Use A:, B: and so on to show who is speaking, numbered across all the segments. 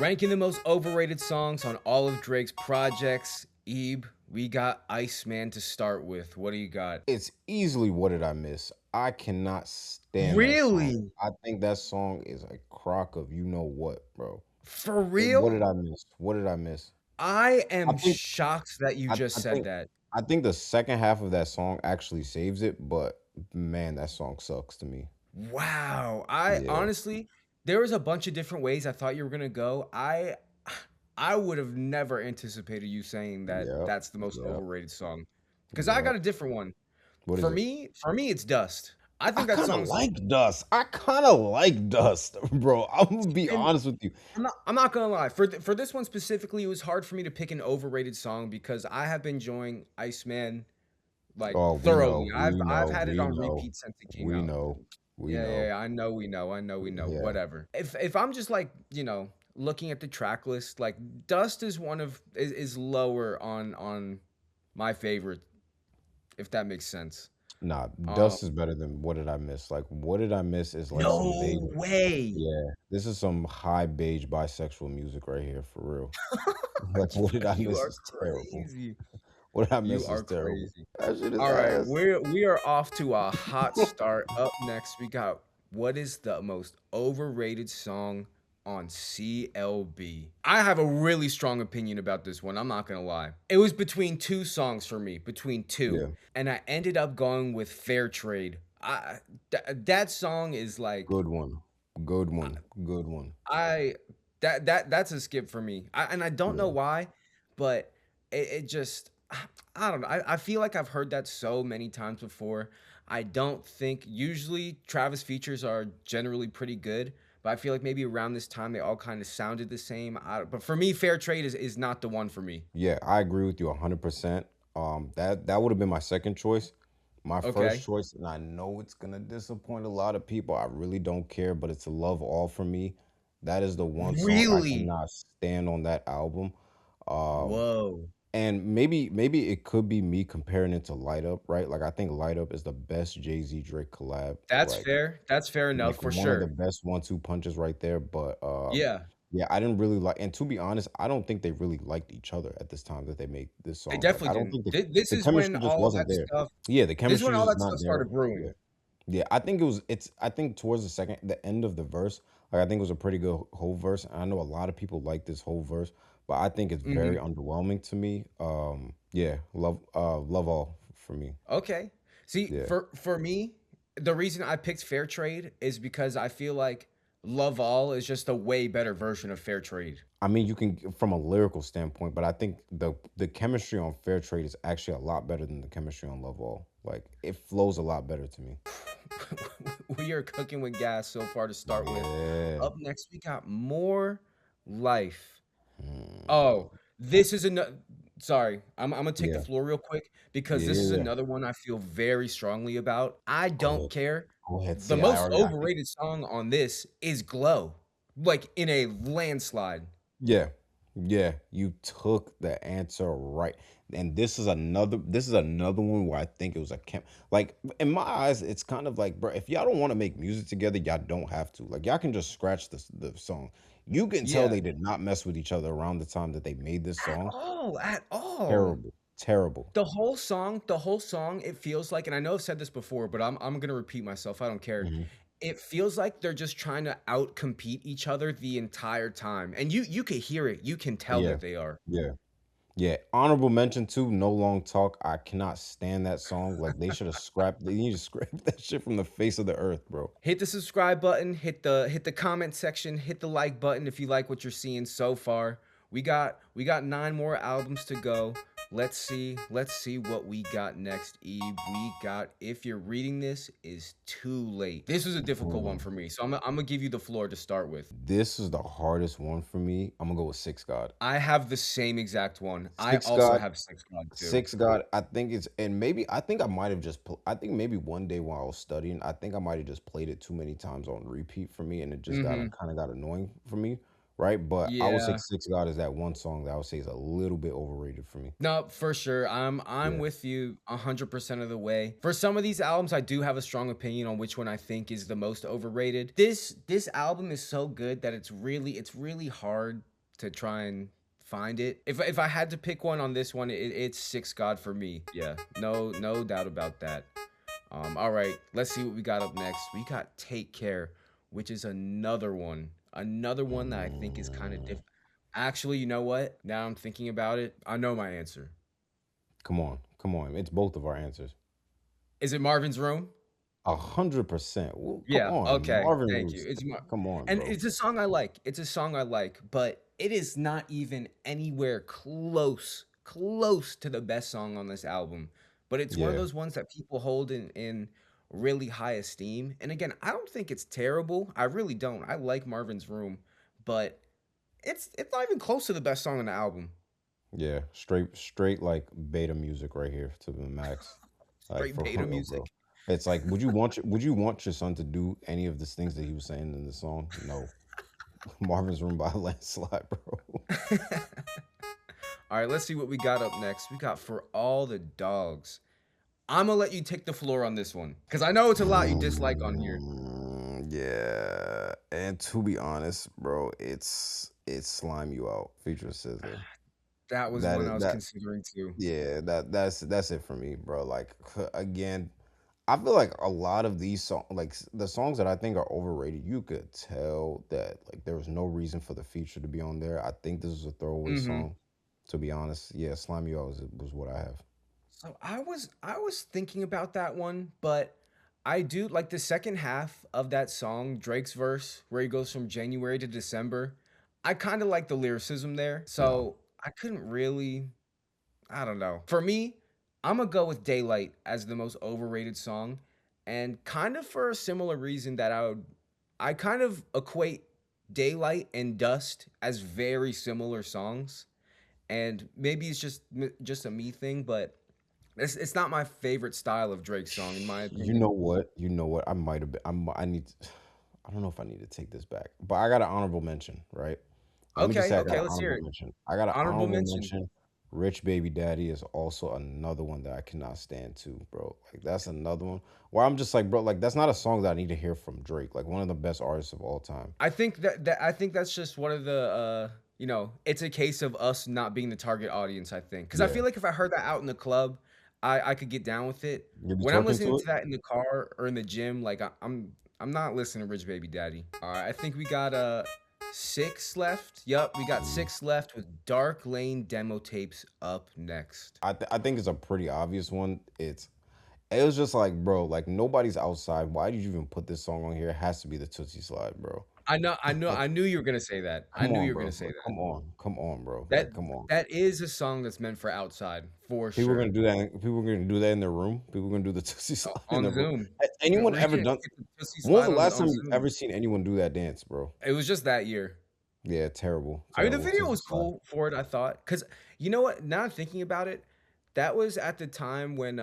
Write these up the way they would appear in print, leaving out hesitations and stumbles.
A: Ranking the most overrated songs on all of Drake's projects. Ebe, we got Iceman to start with. What do you got?
B: It's easily What Did I Miss? I cannot stand that song.
A: Really?
B: I think that song is a crock of you know what, bro.
A: For
B: What did
A: real?
B: I miss? What did I miss?
A: I
B: I
A: am
B: think
A: shocked that you just
B: I
A: said
B: think
A: that.
B: I think the second half of that song actually saves it, but man, that song sucks to me.
A: Wow. I
B: Yeah.
A: honestly, there was a bunch of different ways I thought you were gonna go. I would have never anticipated you saying that
B: Yep.
A: that's the most
B: Yep.
A: overrated song. Because I got
B: Yep.
A: a different one.
B: What is
A: For
B: it?
A: me, for me, it's Dust. I
B: I
A: think that
B: kind of
A: song's
B: like Dust. I kind of like Dust, bro. I'm gonna be
A: and
B: honest with you.
A: I'm not gonna lie. For this one specifically, it was hard for me to pick an overrated song because I have been enjoying Iceman like
B: Oh, we
A: thoroughly.
B: know,
A: I've had it on repeat since it came
B: we
A: out.
B: know, we
A: Yeah, yeah,
B: know.
A: yeah. I know.
B: Yeah.
A: Whatever. If I'm just like, looking at the track list, like Dust is is lower on my favorite, if that makes sense.
B: Nah,
A: Um,
B: Dust is better than What Did I Miss? Like, What Did I Miss is like some
A: no
B: beige.
A: way.
B: Yeah, this is some high beige bisexual music right here for real. Like, What Did I
A: You
B: Miss
A: are
B: is terrible.
A: crazy.
B: What Did I
A: You
B: Miss is
A: are
B: terrible.
A: crazy.
B: That shit is
A: All right,
B: ass.
A: we are off to a hot start. Up next, we got what is the most overrated song on CLB? I have a really strong opinion about this one. I'm not gonna lie. It was between two songs for me, between two,
B: Yeah,
A: and I ended up going with Fair Trade. That song is like
B: good one. Good one. Good one.
A: I that's a skip for me. And I don't know
B: Yeah.
A: why, but it just I don't know. I feel like I've heard that so many times before. I don't think usually Travis features are generally pretty good, but I feel like maybe around this time they all kind of sounded the same. But for me, Fair Trade is not the one for me.
B: Yeah, I agree with you 100%. That would have been my second choice. My first
A: Okay.
B: choice, and I know it's gonna disappoint a lot of people. I really don't care, but it's a love all for me. That is the one song I
A: Really?
B: cannot stand on that album. Um,
A: Whoa.
B: and maybe it could be me comparing it to Light Up, right? Like I think Light Up is the best Jay-Z Drake collab,
A: That's fair. That's fair
B: like
A: enough for
B: one of the
A: sure.
B: best 1-2 punches right there. But
A: Yeah.
B: yeah, I didn't really like, and to be honest, I don't think they really liked each other at this time that they made this
A: They
B: song. Like,
A: definitely
B: I don't
A: didn't.
B: think
A: This
B: the
A: is when
B: chemistry just
A: all of
B: wasn't
A: that
B: there.
A: stuff
B: Yeah, the
A: this is when
B: chemistry
A: all
B: just
A: that
B: not
A: stuff
B: there.
A: started
B: Yeah,
A: brewing.
B: yeah. I think it was. It's. I think towards the end of the verse, like I think it was a pretty good whole verse. I know a lot of people like this whole verse, but I think it's very
A: Mhm.
B: underwhelming to me. Yeah, love all for me.
A: Okay. See,
B: Yeah.
A: for me, the reason I picked Fair Trade is because I feel like Love All is just a way better version of Fair Trade.
B: I mean, you can from a lyrical standpoint, but I think the chemistry on Fair Trade is actually a lot better than the chemistry on Love All. Like it flows a lot better to me.
A: We are cooking with gas so far to start with.
B: Yeah.
A: Up next, we got More Life.
B: Mm.
A: Oh, this is another. Sorry, I'm gonna take the
B: Yeah.
A: floor real quick because
B: Yeah.
A: this
B: Yeah.
A: is
B: Yeah.
A: another one I feel very strongly about. I
B: Go
A: don't
B: ahead.
A: care.
B: Go ahead.
A: The
B: See, I
A: most
B: already. I think.
A: overrated song on this is Glow, like in a landslide.
B: Yeah. Yeah. You took the answer right. And this is another one where I think it was a camp. Like in my eyes, it's kind of like, bro, if y'all don't want to make music together, y'all don't have to. Like y'all can just scratch the song. You can tell
A: Yeah,
B: they did not mess with each other around the time that they made this
A: at
B: song.
A: all, at all.
B: Terrible. Terrible.
A: The whole song, it feels like, and I know I've said this before, but I'm gonna repeat myself. I don't care.
B: Mhm.
A: It feels like they're just trying to outcompete each other the entire time, and you can hear it. You can tell
B: Yeah.
A: that they are.
B: Yeah. Yeah. Honorable mention too, No Long Talk. I cannot stand that song. Like they need to scrap that shit from the face of the earth, bro.
A: Hit the subscribe button, hit the comment section, hit the like button if you like what you're seeing so far. We got 9 more albums to go. Let's see what we got next, Eve. We got If You're Reading This Is Too Late. This was a difficult one for me, so I'm gonna give you the floor to start with.
B: This is the hardest one for me. I'm gonna go with Six God.
A: I have the same exact one. I
B: Six
A: also
B: God,
A: have Six God too.
B: Six God. I think it's, and maybe I think I might have just. I think maybe one day while I was studying, I think I might have just played it too many times on repeat for me, and it just got
A: Mm-hmm.
B: kind of got annoying for me, right? But I would say
A: Yeah.
B: Six God is that one song that I would say is a little bit overrated for me.
A: No, for sure. I'm
B: Yeah,
A: with you 100% of the way. For some of these albums, I do have a strong opinion on which one I think is the most overrated. This album is so good that it's really hard to try and find it. If I had to pick one on this one, it's Six God for me. Yeah, no doubt about that. All right, let's see what we got up next. We got Take Care, which is another one that I think is kind of
B: Mm,
A: different. Actually, you know what? Now I'm thinking about it, I know my answer.
B: come on, come on. It's both of our answers.
A: Is it Marvin's Room?
B: 100%. Well, come
A: Yeah,
B: on,
A: okay,
B: Marvin
A: thank you.
B: Roots.
A: It's Mar
B: Come on,
A: and
B: bro.
A: it's a song I like. It's a song I like, but it is not even anywhere close to the best song on this album. But it's one of
B: Yeah,
A: those ones that people hold in really high esteem. And again, I don't think it's terrible. I really don't. I like Marvin's Room, but it's not even close to the best song on the album.
B: yeah. Straight like beta music right here to the max. Like
A: Straight
B: for
A: beta
B: real, bro.
A: music.
B: It's like, would you want your son to do any of these things that he was saying in the song? No. Marvin's Room by a landslide, bro.
A: All right, let's see what we got up next. We got For All the Dogs. I'm gonna let you take the floor on this one because I know it's a lot you dislike on here.
B: Yeah, and to be honest, bro, it's Slime You Out feature Scissor.
A: That was
B: That
A: one
B: is
A: I was
B: that
A: considering too.
B: yeah, that's it for me, bro. Like again, I feel like a lot of these songs, like the songs that I think are overrated, you could tell that like there was no reason for the feature to be on there. I think this is a throwaway
A: Hmm.
B: song. To be honest, yeah, Slime You Out was what I have.
A: So I was thinking about that one, but I do like the second half of that song, Drake's verse, where he goes from January to December. I kind of like the lyricism there,
B: No,
A: so I couldn't really. I don't know. For me, I'm gonna go with Daylight as the most overrated song, and kind of for a similar reason that I kind of equate Daylight and Dust as very similar songs, and maybe it's just a me thing, but it's not my favorite style of Drake song in my
B: you
A: opinion.
B: know what? You know what? I might have been. I need. I don't know if I need to take this back, but I got an honorable mention, right? Let me just
A: Okay,
B: say I got
A: okay,
B: an
A: let's hear
B: honorable
A: it.
B: mention. I got an
A: Honorable
B: honorable
A: mention.
B: mention. Rich Baby Daddy is also another one that I cannot stand too, bro. Like that's another one where I'm just like, bro, like that's not a song that I need to hear from Drake, like one of the best artists of all time.
A: I think that I think that's just one of the it's a case of us not being the target audience, I think. Cuz I
B: Yeah,
A: feel like if I heard that out in the club, I could get down with it.
B: you'll be
A: When I'm
B: twerking
A: listening
B: to it.
A: to that in the car or in the gym, like I'm not listening to Rich Baby Daddy. All right, I think we got 6 left. Yup, we got
B: Mm.
A: 6 left with Dark Lane demo tapes up next.
B: I think it's a pretty obvious one. It was just like, bro, like nobody's outside. Why did you even put this song on here? It has to be the Tootsie Slide, bro.
A: I knew you were going to say that. I
B: Come
A: knew
B: on,
A: you were going
B: bro.
A: to say
B: Like,
A: that.
B: come on, bro.
A: That
B: Like, come on.
A: that is a song that's meant for outside for
B: People are gonna
A: sure.
B: do that. People are gonna do that in their room. People are gonna do the Tootsie Slide in
A: On
B: their room.
A: Zoom.
B: Has anyone
A: Where you
B: ever
A: can't
B: done?
A: get the pussy
B: When was
A: slide
B: the last
A: on
B: time you've
A: Zoom.
B: ever seen anyone do that dance, bro?
A: It was just that year.
B: Yeah, terrible,
A: I mean, the
B: terrible.
A: video
B: Tootsie
A: was
B: Slide.
A: cool for it, I thought. Cause you know what? Now I'm thinking about it, that was at the time when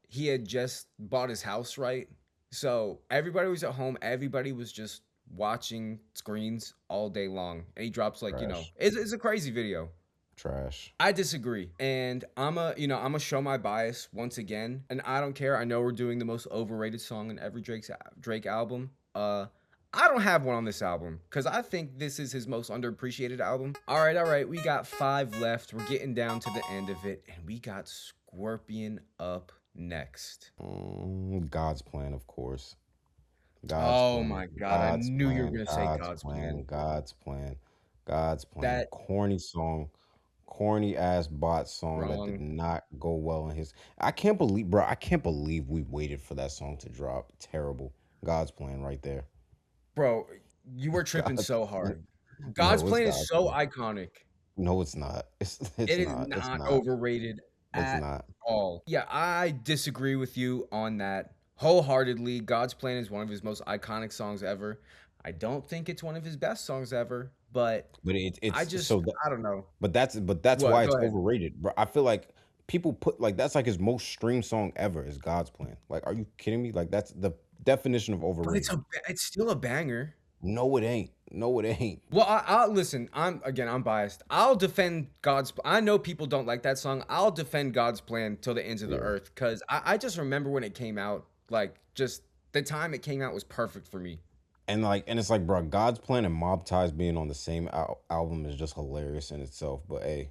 A: he had just bought his house, right? So everybody was at home, everybody was just watching screens all day long. And he drops like,
B: Trash,
A: it's a crazy video.
B: trash.
A: I disagree. And I'm a show my bias once again. And I don't care. I know we're doing the most overrated song in every Drake album. I don't have one on this album because I think this is his most underappreciated album. All right. We got 5 left. We're getting down to the end of it. And we got Scorpion up next.
B: God's plan, of course. God's
A: Oh
B: plan.
A: my God. I
B: God's
A: knew you were
B: plan.
A: going to say
B: God's
A: God's
B: plan.
A: plan.
B: God's plan. God's plan.
A: That
B: Corny song. Corny ass bot song that did
A: wrong.
B: not go well in his. I can't believe, bro. I can't believe we waited for that song to drop. Terrible. God's plan right there.
A: Bro, you were tripping
B: God's
A: so
B: plan.
A: hard. God's
B: No, it's
A: plan is
B: God's
A: so
B: plan.
A: iconic.
B: No, it's not. It's
A: It is
B: not. It's
A: not
B: not.
A: overrated
B: It's
A: at
B: not.
A: all. Yeah, I disagree with you on that wholeheartedly. God's Plan is one of his most iconic songs ever. I don't think it's one of his best songs ever, but
B: But
A: I
B: it's
A: just
B: so
A: I don't know.
B: but that's
A: What?
B: why
A: Go
B: it's
A: ahead.
B: overrated, bro. I feel like people put like that's like his most streamed song ever is God's Plan. Like, are you kidding me? Like that's the definition of
A: But
B: overrated.
A: it's still a banger.
B: No, it ain't. No, it ain't.
A: Well, I'll listen. I'm biased. I'll defend God's. I know people don't like that song. I'll defend God's Plan till the ends of the
B: Yeah.
A: earth because I just remember when it came out. Like just the time it came out was perfect for me.
B: And it's like, bro, God's Plan and Mob Ties being on the same album is just hilarious in itself. But hey,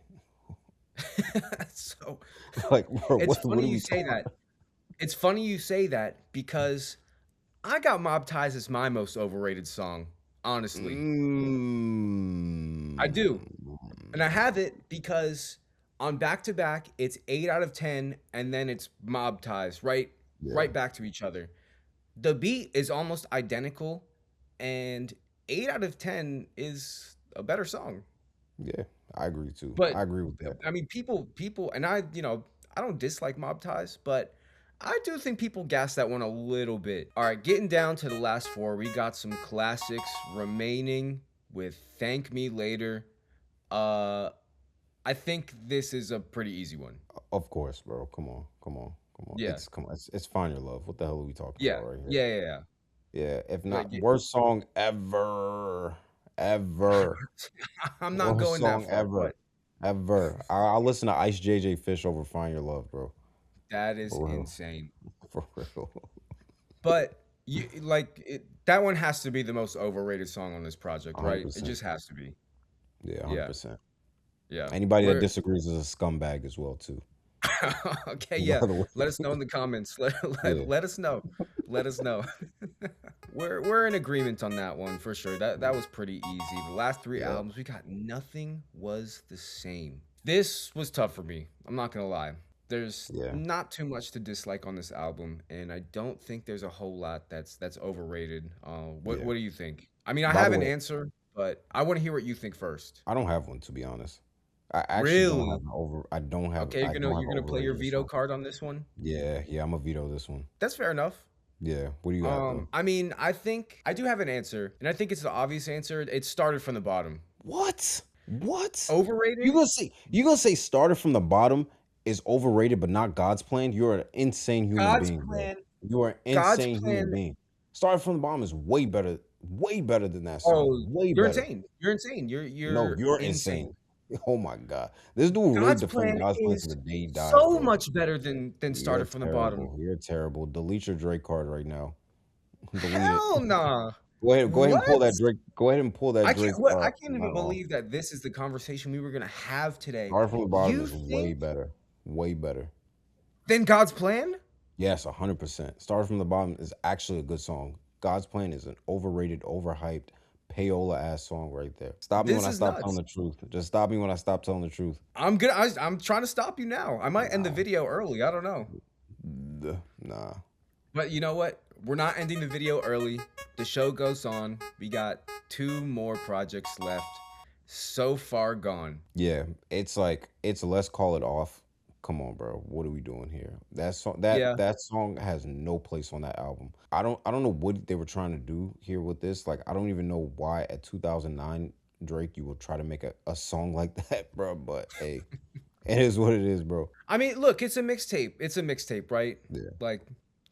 A: So
B: like, bro,
A: it's
B: what
A: funny
B: are
A: you
B: we
A: say
B: talking?
A: that. It's funny you say that because I got Mob Ties as my most overrated song, honestly. I do. And I have
B: Mm,
A: it because on back to back, it's 8 out of 10, and then it's Mob Ties,
B: yeah,
A: right back to each other. The beat is almost identical, and 8 out of 10 is a better song.
B: yeah, I agree too.
A: But
B: I agree with that.
A: I mean, people, and I don't dislike Mob Ties, but I do think people gas that one a little bit. All right, getting down to the last four, we got some classics remaining with "Thank Me Later." Uh, I think this is a pretty easy one.
B: Of course, bro. Come on, come on, come on.
A: Yeah,
B: It's Find Your Love. What the hell are we talking
A: yeah,
B: about right here?
A: yeah, yeah, yeah.
B: Yeah, if
A: But
B: not worst song ever, ever,
A: I'm not
B: worst
A: going that
B: song
A: far,
B: ever,
A: but
B: ever. I'll listen to Ice JJ Fish over Find Your Love, bro.
A: that is
B: For real,
A: insane.
B: for real.
A: But that one has to be the most overrated song on this project,
B: Hundred
A: right? It
B: percent.
A: just has to be.
B: Yeah, hundred
A: Yeah,
B: percent.
A: yeah.
B: Anybody that
A: We're
B: disagrees is a scumbag as well too.
A: okay.
B: By
A: Yeah,
B: the
A: let
B: way,
A: us know in the comments.
B: yeah,
A: Let us know. Let us know. We're in agreement on that one for sure. That was pretty easy. The last three
B: yeah,
A: albums we got, nothing was the same. This was tough for me. I'm not gonna lie. There's
B: yeah,
A: not too much to dislike on this album, and I don't think there's a whole lot that's overrated. What
B: yeah.
A: what do you think? I mean, I
B: By the
A: have an
B: way,
A: answer, but I want to hear what you think first.
B: I don't have one to be honest. I actually don't have
A: Really?
B: an over. I don't have.
A: Okay,
B: I don't have
A: you're
B: an
A: gonna play your
B: overrated
A: veto
B: song.
A: card on this one.
B: Yeah, yeah. I'm a veto this one.
A: That's fair enough.
B: Yeah. What do you got though?
A: I mean, I think I do have an answer, and I think it's the obvious answer. It started from the bottom.
B: What? What?
A: Overrated?
B: You gonna say started from the bottom is overrated, but not God's plan? You're an insane human
A: God's
B: being, bro.
A: plan.
B: You are an
A: God's
B: insane human
A: plan.
B: being. Started from the bottom is way better than that song.
A: Oh,
B: Way
A: you're
B: better.
A: insane. You're insane.
B: No,
A: You're
B: you're insane.
A: insane.
B: Oh my god. This dude really
A: God's
B: defend
A: plan
B: God's plan to
A: is
B: the day he dies,
A: so
B: bro.
A: much better than
B: You're
A: started from the bottom.
B: terrible. You're terrible. Delete your Drake card right now. Delete it.
A: Hell nah.
B: Go ahead and pull
A: What?
B: that Drake. Go ahead and pull that Drake
A: I can't even
B: not off.
A: believe that this is the conversation we were gonna have today.
B: Started from the bottom
A: You
B: is way
A: think
B: better. Way better.
A: than God's plan?
B: Yes, 100%. Started from the bottom is actually a good song. God's Plan is an overrated, overhyped, payola ass song right there. Stop me when
A: This
B: I
A: is
B: stop telling
A: nuts.
B: the truth. Just stop me when I stop telling the truth.
A: I'm trying to stop you now. I might end the
B: Nah,
A: video early. I don't know.
B: nah.
A: But you know what? We're not ending the video early. The show goes on. We got two more projects left. So far gone.
B: Yeah, it's let's call it off. Come on, bro. What are we doing here?
A: Yeah.
B: That song has no place on that album. I don't know what they were trying to do here with this. Like I don't even know why at 2009 Drake you would try to make a song like that, bro. But hey, it is what it is, bro.
A: I mean, look, it's a mixtape. It's a mixtape, right?
B: Yeah.
A: Like,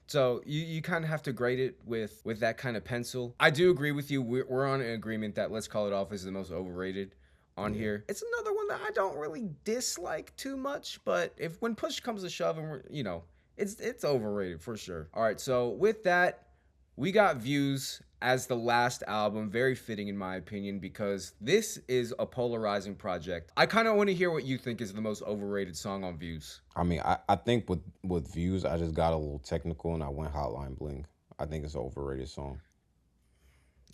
A: so you kind of have to grade it with that kind of pencil. I do agree with you. We're on an agreement that Let's Call It Off is the most overrated on
B: Yeah.
A: here. It's another one that I don't really dislike too much, but if when push comes to shove, and it's overrated for sure. All right, so with that, we got Views as the last album. Very fitting in my opinion because this is a polarizing project. I kind of want to hear what you think is the most overrated song on Views.
B: I mean, I think with views, I just got a little technical and I went Hotline Bling. I think it's an overrated song.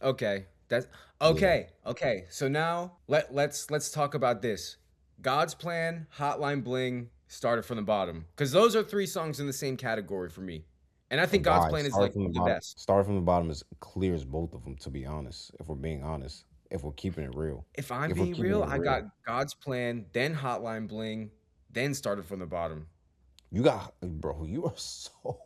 A: Okay. That's
B: Yeah.
A: okay. Okay. So now let's talk about this. God's Plan, Hotline Bling, started from the bottom. Because those are three songs in the same category for me. And I think God's
B: Why?
A: Plan is like the best.
B: Start from the bottom is clears both of them, to be honest. If we're being honest. If we're keeping it real.
A: If I'm
B: If we're
A: being
B: keeping
A: real,
B: it
A: I
B: real.
A: got God's Plan, then Hotline Bling, then started from the bottom.
B: You got bro, you are so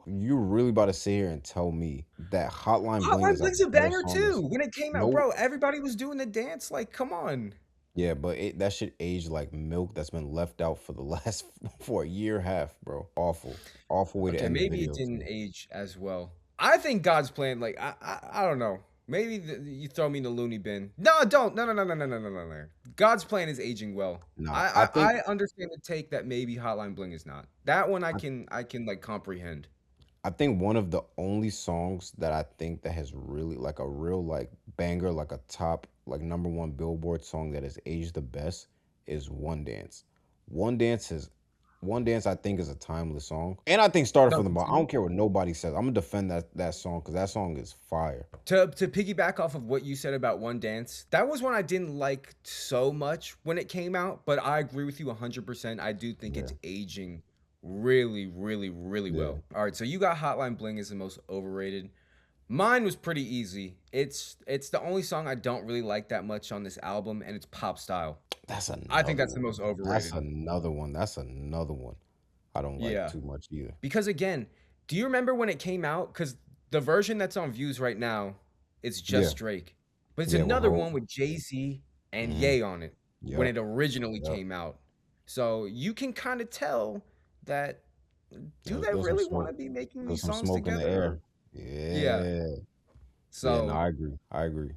B: you're really about to sit here and tell me that Hotline Bling
A: Hotline
B: is a
A: Bling's a
B: better
A: banger
B: song than
A: too. When it came out,
B: no.
A: bro, everybody was doing the dance. Like, come on.
B: Yeah, but that shit aged like milk that's been left out for the last for a year and a half, bro. Awful. Awful way to
A: Okay,
B: end the
A: maybe it
B: video
A: didn't
B: too.
A: age as well. I think God's Plan, like I don't know. Maybe you throw me in the loony bin. No, don't. No. God's Plan is aging well.
B: Nah,
A: I understand the take that maybe Hotline Bling is not. That one
B: I
A: I can like comprehend.
B: I think one of the only songs that I think that has really like a real like banger, like a top like number one Billboard song that has aged the best is One Dance. One Dance is One Dance I think is a timeless song. And I think Started
A: No,
B: from the Bottom. I
A: continue.
B: don't care what nobody says. I'm gonna defend that song because that song is fire.
A: To piggyback off of what you said about One Dance, that was one I didn't like so much when it came out, but I agree with you 100%. I do think
B: Yeah.
A: it's aging really, really, really
B: Yeah.
A: well. All right, so you got Hotline Bling as the most overrated. Mine was pretty easy. It's the only song I don't really like that much on this album, and it's Pop Style.
B: That's
A: I think
B: another
A: that's the
B: one.
A: most
B: That's
A: overrated.
B: another one. That's another one. I don't like
A: Yeah.
B: too much either.
A: Because again, do you remember when it came out? Because the version that's on views right now is
B: Yeah.
A: just Drake. But it's
B: Yeah. With
A: another
B: Hope.
A: one with Jay-Z and
B: Hmm.
A: Ye on it when
B: Yep.
A: it originally
B: Yep.
A: came out. So you can kind of tell that do they
B: There's some
A: really want
B: smoke.
A: to be making
B: There's
A: these
B: some
A: songs
B: smoke in the
A: together? Or
B: air.
A: yeah.
B: Yeah. Yeah, no,
A: So
B: I agree. I agree.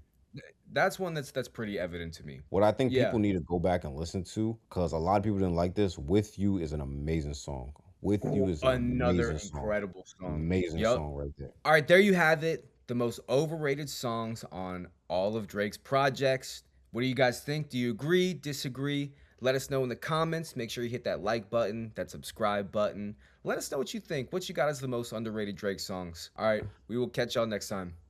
A: that's one that's pretty evident to me.
B: What I think
A: Yeah.
B: people need to go back and listen to, because a lot of people didn't like this. With You is an amazing song. With You is an
A: Another
B: amazing song.
A: incredible song.
B: Amazing
A: Yep.
B: song right there.
A: All right, there you have it. The most overrated songs on all of Drake's projects. What do you guys think? Do you agree, disagree? Let us know in the comments. Make sure you hit that like button, that subscribe button. Let us know what you think. What you got as the most underrated Drake songs. All right, we will catch y'all next time.